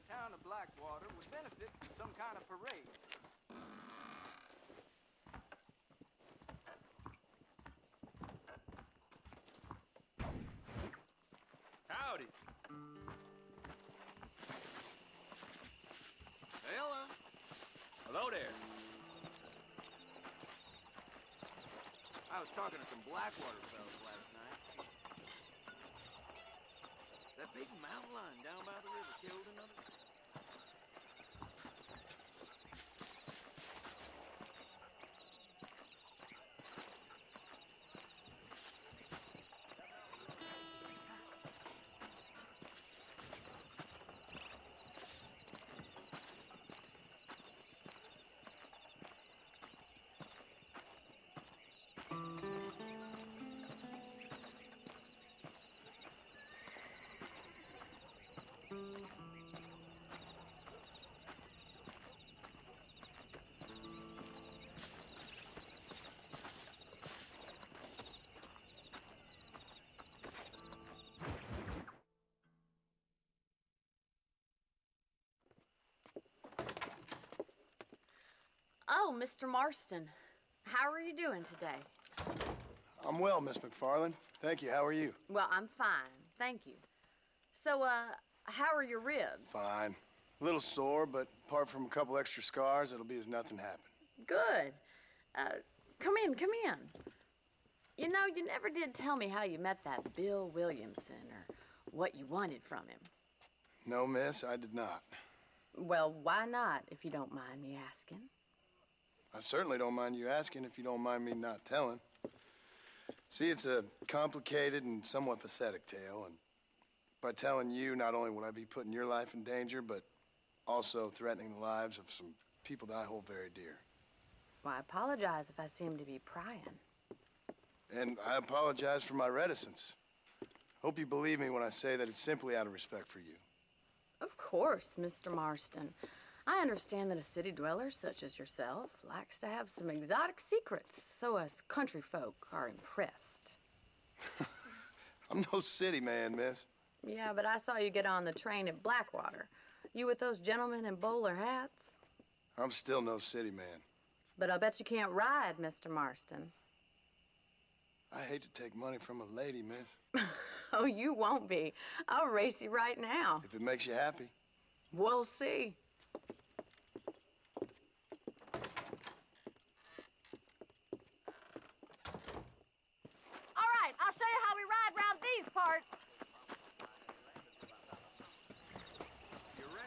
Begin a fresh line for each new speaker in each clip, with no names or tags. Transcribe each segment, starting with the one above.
town of Blackwater would benefit from some kind of parade.
Howdy.
Hello.
Hello there.
I was talking to some Blackwater fellas last night. That big mountain lion down by the river killed another.
Oh, Mr. Marston, how are you doing today?
I'm well, Miss McFarland. Thank you. How are you?
Well, I'm fine, thank you. So, how are your ribs?
Fine. A little sore, but apart from a couple extra scars, it'll be as nothing happened.
Good. Come in, come in. You know, you never did tell me how you met that Bill Williamson or what you wanted from him.
No, miss, I did not.
Well, why not, if you don't mind me asking?
I certainly don't mind you asking if you don't mind me not telling. See, it's a complicated and somewhat pathetic tale, and by telling you, not only would I be putting your life in danger, but also threatening the lives of some people that I hold very dear.
Well, I apologize if I seem to be prying.
And I apologize for my reticence. Hope you believe me when I say that it's simply out of respect for you.
Of course, Mr. Marston. I understand that a city dweller such as yourself likes to have some exotic secrets, so us country folk are impressed.
I'm no city man, miss.
Yeah, but I saw you get on the train at Blackwater. You with those gentlemen in bowler hats?
I'm still no city man.
But I bet you can't ride, Mr. Marston.
I hate to take money from a lady, miss.
Oh, you won't be. I'll race you right now.
If it makes you happy.
We'll see. All right, I'll show you how we ride around these parts.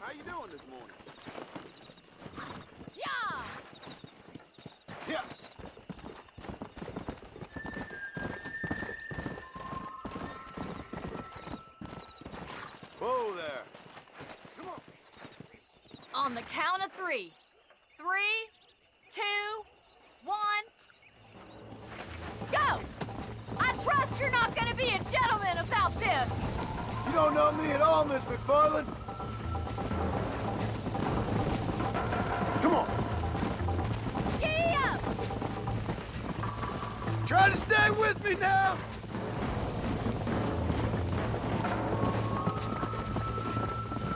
How you doing this morning?
Yeah!
Yeah. Whoa there. Come on.
On the count of 3. 3, 2, 1, go! I trust you're not gonna be a gentleman about this.
You don't know me at all, Miss McFarland. Come on.
Gee up!
Try to stay with me now.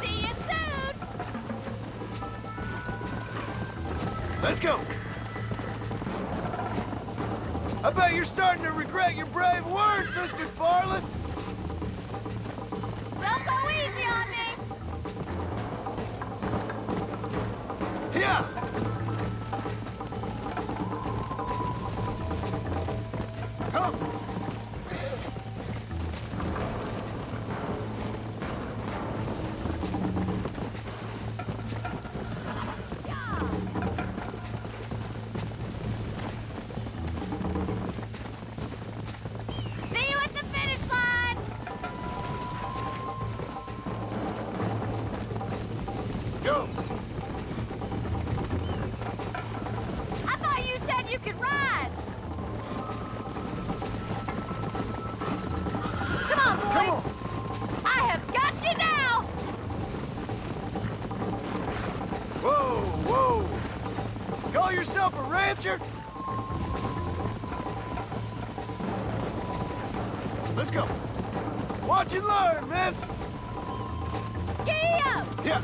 See you soon!
Let's go. I bet you're starting to regret your brave words, Miss McFarland.
Don't go easy on me!
Yeah. Come.
See you at the finish line!
Go.
I thought you said you could ride! Come on, boy!
Come on.
I have got you now!
Whoa, whoa. Call yourself a rancher? Let's go. Watch and learn, miss.
Gee up!
Yeah.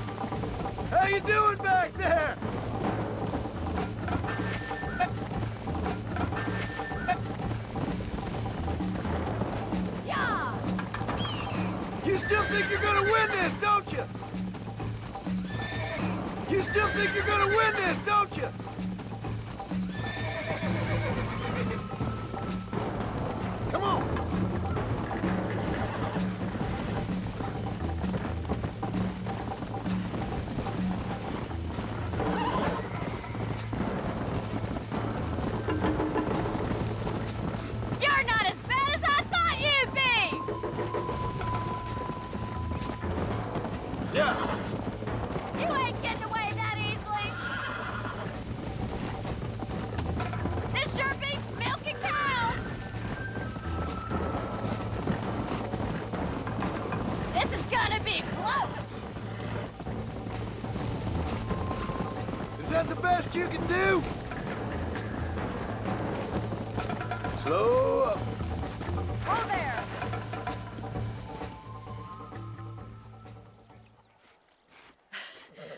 How you doing back there?
Yeah!
You still think you're gonna win this, don't you? You still think you're gonna win this, don't you? Come on!
You're not as bad as I thought you'd be!
Yeah!
You ain't getting away that easily! This sure beats milking cows! This is gonna be close!
Is that the best you can do? Slow up.
Oh, there!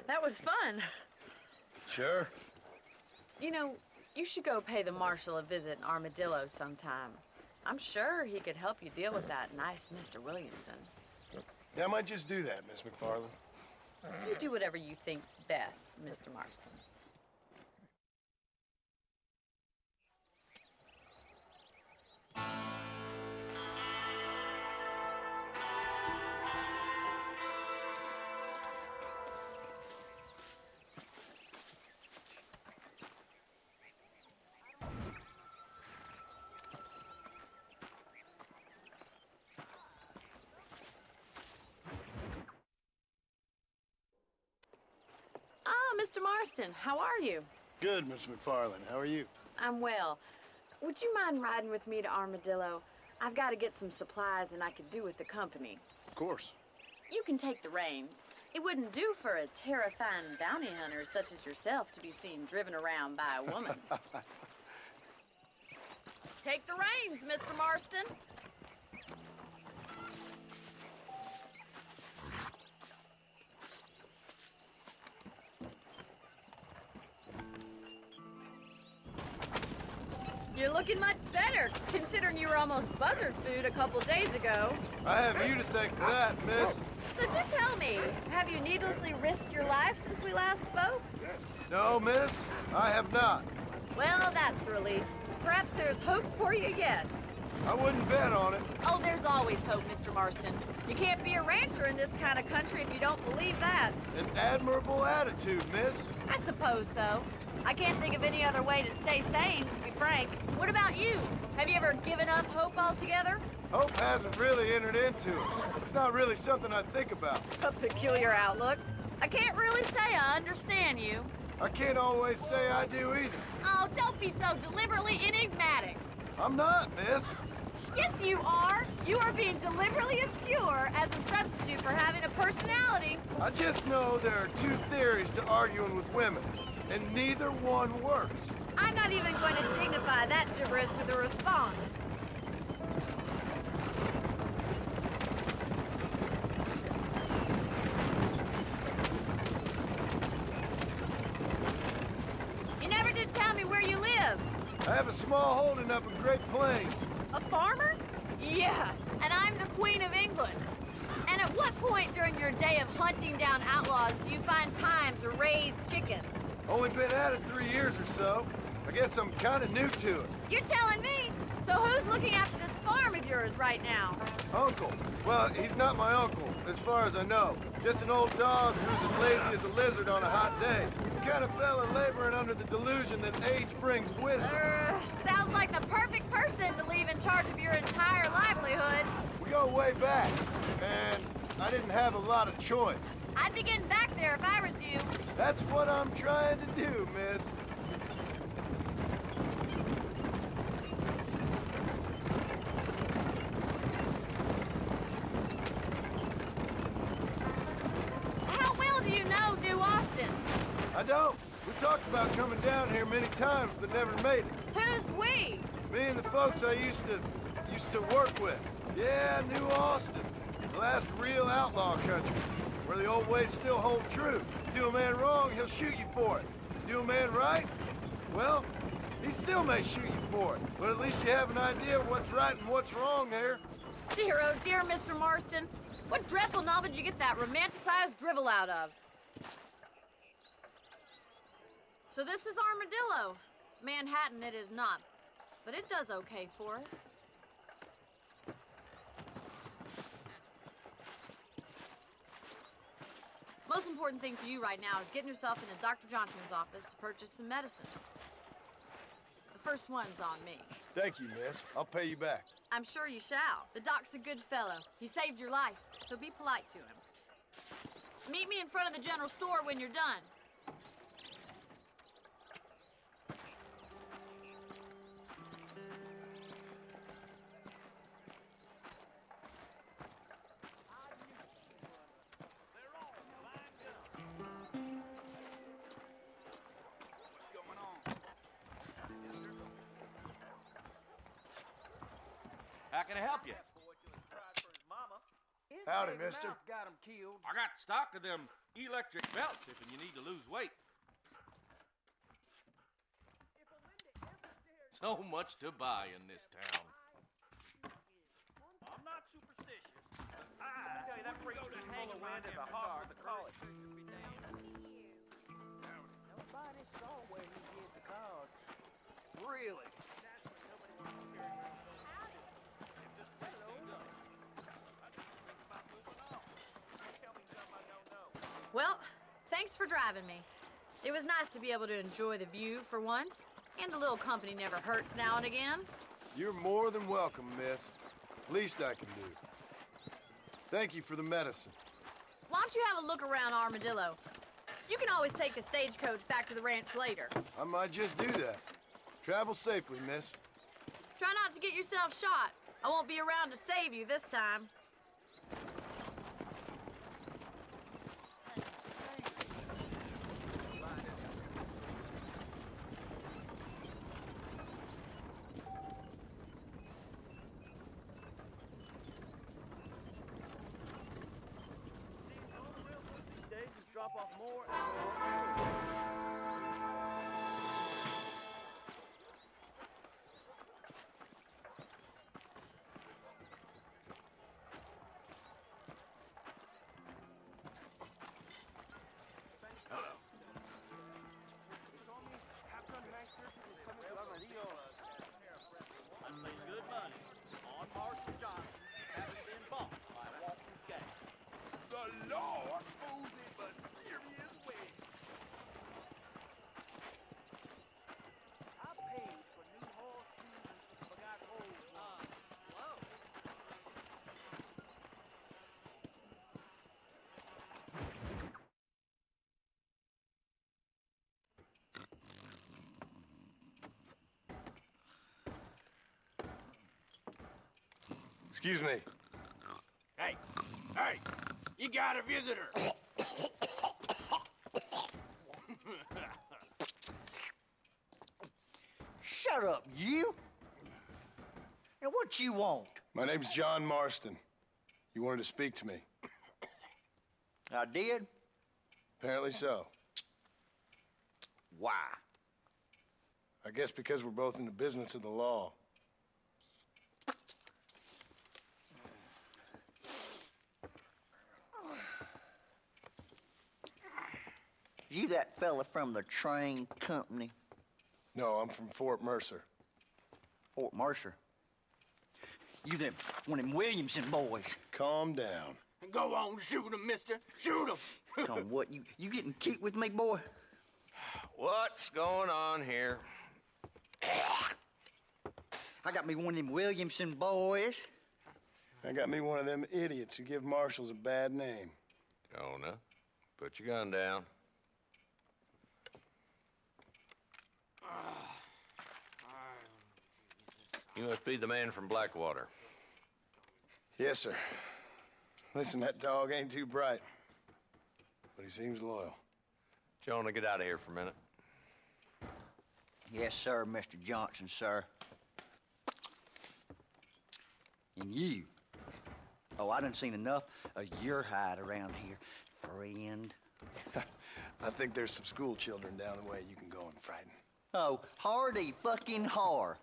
That was fun.
Sure.
You know, you should go pay the marshal a visit in Armadillo sometime. I'm sure he could help you deal with that nice Mr. Williamson.
Yeah, I might just do that, Miss McFarland.
You do whatever you think's best, Mr. Marston. Ah, Mr. Marston, how are you?
Good, Miss McFarland. How are you?
I'm well. Would you mind riding with me to Armadillo? I've got to get some supplies and I could do with the company.
Of course.
You can take the reins. It wouldn't do for a terrifying bounty hunter such as yourself to be seen driven around by a woman. Take the reins, Mr. Marston. You're looking much better, considering you were almost buzzard food a couple days ago.
I have you to thank for that, miss.
So do tell me, have you needlessly risked your life since we last spoke?
No, miss, I have not.
Well, that's a relief. Perhaps there's hope for you yet.
I wouldn't bet on it.
Oh, there's always hope, Mr. Marston. You can't be a rancher in this kind of country if you don't believe that.
An admirable attitude, miss.
I suppose so. I can't think of any other way to stay sane, to be frank. What about you? Have you ever given up hope altogether?
Hope hasn't really entered into it. It's not really something I think about.
A peculiar outlook. I can't really say I understand you.
I can't always say I do either.
Oh, don't be so deliberately enigmatic.
I'm not, miss.
Yes, you are. You are being deliberately obscure as a substitute for having a personality.
I just know there are two theories to arguing with women, and neither one works.
I'm not even going to dignify that gibberish with a response. You never did tell me where you live.
I have a small holding up in Great Plains.
A farmer? Yeah, and I'm the Queen of England. And at what point during your day of hunting down outlaws do you find time to raise chickens?
Only been at it 3 years or so. I guess I'm kind of new to it.
You're telling me? So who's looking after this farm of yours right now?
Uncle. Well, he's not my uncle, as far as I know. Just an old dog who's as lazy as a lizard on a hot day. The kind of fella laboring under the delusion that age brings wisdom.
Sounds like the perfect person to leave in charge of your entire livelihood.
We go way back, and I didn't have a lot of choice.
I'd be getting back there if I was you.
That's what I'm trying to do, miss.
How well do you know New Austin?
I don't. We talked about coming down here many times, but never made it.
Who's we?
Me and the folks I used to work with. Yeah, New Austin. The last real outlaw country. where the old ways still hold true. You do a man wrong, he'll shoot you for it. You do a man right, well, he still may shoot you for it. But at least you have an idea of what's right and what's wrong there.
Dear, oh dear, Mr. Marston. What dreadful novel did you get that romanticized drivel out of? So this is Armadillo. Manhattan it is not, but it does okay for us. Most important thing for you right now is getting yourself into Dr. Johnson's office to purchase some medicine. The first one's on me.
Thank you, miss. I'll pay you back.
I'm sure you shall. The doc's a good fellow. He saved your life, so be polite to him. Meet me in front of the general store when you're done.
How can I help you?
Howdy, mister.
Got him killed.
I got stock of them electric belts if you need to lose weight. So much to buy in this town.
I'm not superstitious, but I tell you that freak can hang around as a hog with the college.
Nobody saw where he did the cards. Really?
Well, thanks for driving me. It was nice to be able to enjoy the view for once, and a little company never hurts now and again.
You're more than welcome, miss. Least I can do. Thank you for the medicine.
Why don't you have a look around Armadillo? You can always take a stagecoach back to the ranch later.
I might just do that. Travel safely, miss.
Try not to get yourself shot. I won't be around to save you this time.
These days just drop off more and more. I paid good money on Marshall Johnson, having been bought by Walker's gang.
The Lord moves in mysterious ways. I paid for new horseshoes and forgot holes. Whoa.
Excuse me.
Hey, you got a visitor.
Shut up, you! And what you want?
My name's John Marston. You wanted to speak to me.
I did?
Apparently so.
Why?
I guess because we're both in the business of the law.
You that fella from the train company?
No, I'm from Fort Mercer.
Fort Mercer? You them one of them Williamson boys?
Calm down.
Go on, shoot him, mister. Shoot him.
Come what, you getting cute with me, boy?
What's going on here?
I got me one of them Williamson boys.
I got me one of them idiots who give marshals a bad name.
Jonah, put your gun down. You must be the man from Blackwater.
Yes, sir. Listen, that dog ain't too bright, but he seems loyal.
Jonah, get out of here for a minute.
Yes, sir, Mr. Johnson, sir. And you. Oh, I done seen enough of your hide around here. friend.
I think there's some school children down the way you can go and frighten.
Oh, hardy fucking har.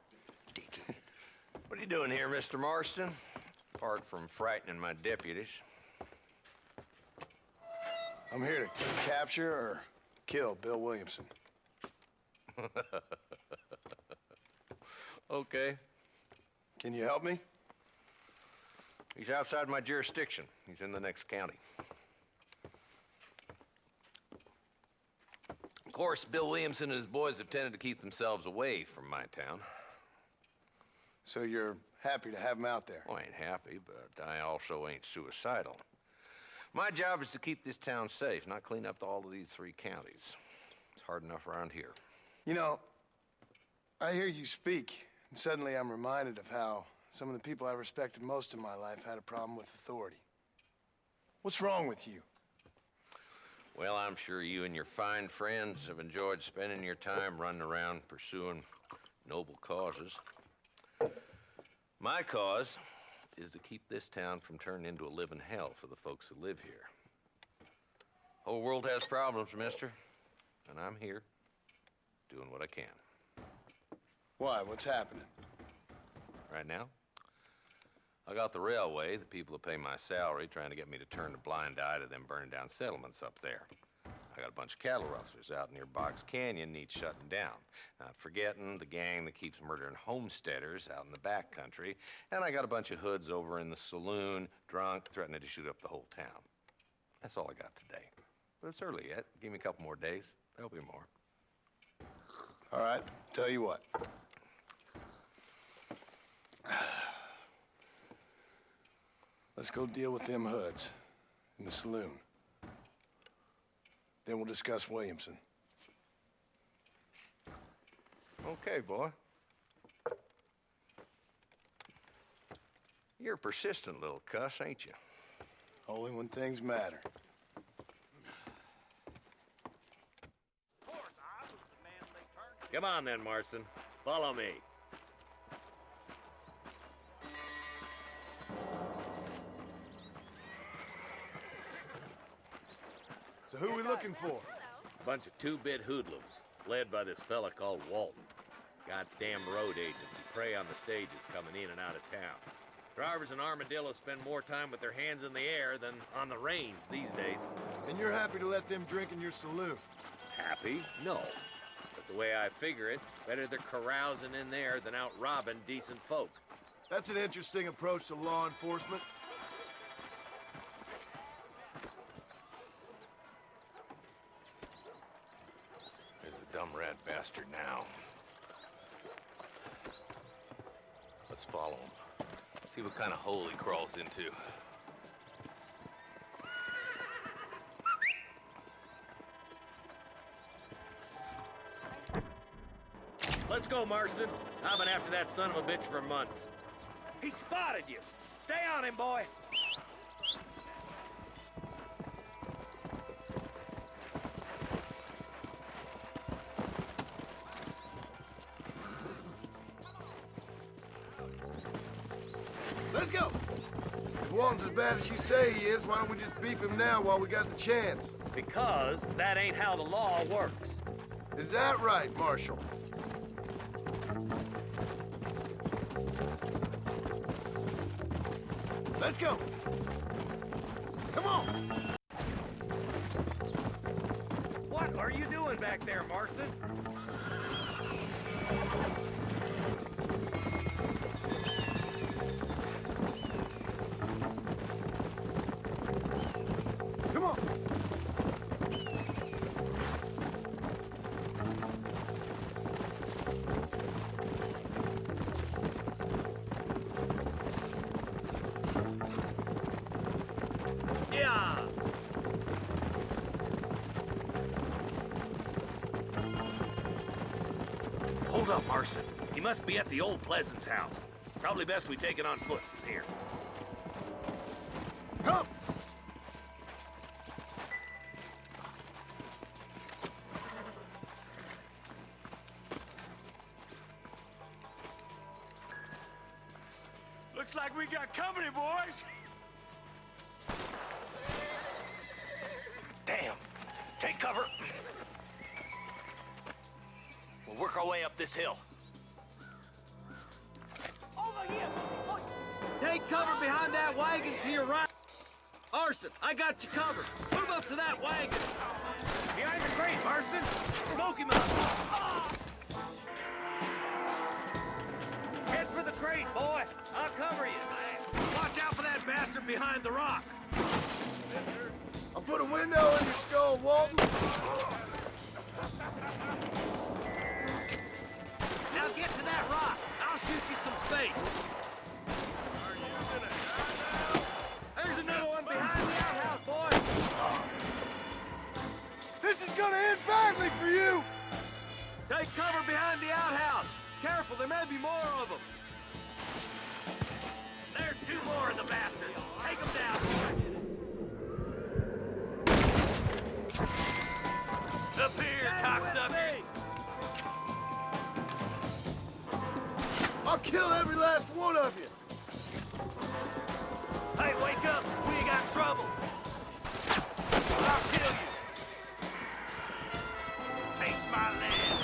Dickhead.
What are you doing here, Mr. Marston? Apart from frightening my deputies.
I'm here to capture or kill Bill Williamson.
Okay.
Can you help me?
He's outside my jurisdiction. He's in the next county. Of course, Bill Williamson and his boys have tended to keep themselves away from my town.
So you're happy to have him out there?
Well, I ain't happy, but I also ain't suicidal. My job is to keep this town safe, not clean up all of these 3 counties. It's hard enough around here.
You know, I hear you speak, and suddenly I'm reminded of how some of the people I respected most in my life had a problem with authority. What's wrong with you?
Well, I'm sure you and your fine friends have enjoyed spending your time running around pursuing noble causes. My cause is to keep this town from turning into a living hell for the folks who live here. Whole world has problems, mister, and I'm here doing what I can.
Why? What's happening?
Right now, I got the railway, the people who pay my salary, trying to get me to turn a blind eye to them burning down settlements up there. I got a bunch of cattle rustlers out near Box Canyon needs shutting down. Not forgetting the gang that keeps murdering homesteaders out in the back country. And I got a bunch of hoods over in the saloon, drunk, threatening to shoot up the whole town. That's all I got today. But it's early yet. Give me a couple more days. There'll be more.
All right, tell you what. Let's go deal with them hoods in the saloon. Then we'll discuss Williamson.
Okay, boy. You're a persistent little cuss, ain't you?
Only when things matter.
Of course, I was the man they turned to. Come on then, Marston. Follow me.
So who are we looking for?
A bunch of 2-bit hoodlums, led by this fella called Walton. Goddamn road agents who prey on the stages coming in and out of town. Drivers in Armadillo spend more time with their hands in the air than on the reins these days.
And you're happy to let them drink in your saloon?
Happy? No. But the way I figure it, better they're carousing in there than out robbing decent folk.
That's an interesting approach to law enforcement.
There's the dumb rat bastard now. Let's follow him. See what kind of hole he crawls into.
Let's go, Marston. I've been after that son of a bitch for months. He spotted you. Stay on him, boy.
Let's go! If Walton's as bad as you say he is, why don't we just beef him now while we got the chance?
Because that ain't how the law works.
Is that right, Marshal? Let's go! Come on!
What are you doing back there, Marston?
Come on!
Yeah! Hold up, Marston. He must be at the old Pleasance house. Probably best we take it on foot from here.
Come!
Looks like we got company, boys.
cover. We'll work our way up this hill.
Over here!
Take cover behind that wagon to your right. Marston, I got you covered. Move up to that wagon.
Behind the crate, Marston. Smoke him up. Head for the crate, boy. I'll cover you.
Watch out for that bastard behind the rock.
I'll put a window in your skull, Walton.
Now get to that rock. I'll shoot you some space.
Are you gonna die now?
There's another one behind the outhouse, boy.
This is gonna end badly for you.
Take cover behind the outhouse. Careful, there may be more of them.
There's two more of the bastards. Take them down.
Up here, cocksucker.
I'll kill every last one of you.
Hey, wake up. We got trouble. I'll kill you. Taste my land.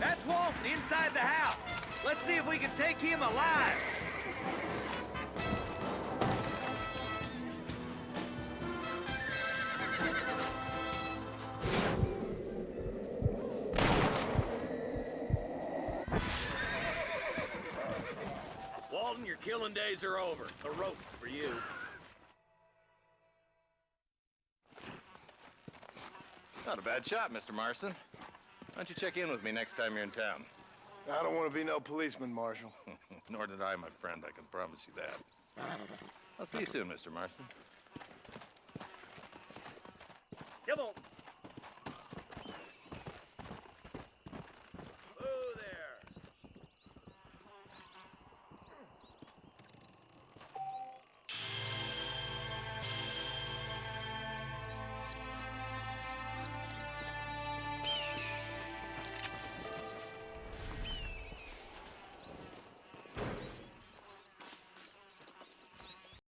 That's Walton inside the house. Let's see if we can take him alive.
Walton, your killing days are over. A rope for you.
Not a bad shot, Mr. Marston. Why don't you check in with me next time you're in town?
I don't want to be no policeman, Marshal.
Nor did I, my friend. I can promise you that. I'll see you soon, Mr. Marston.
Come on.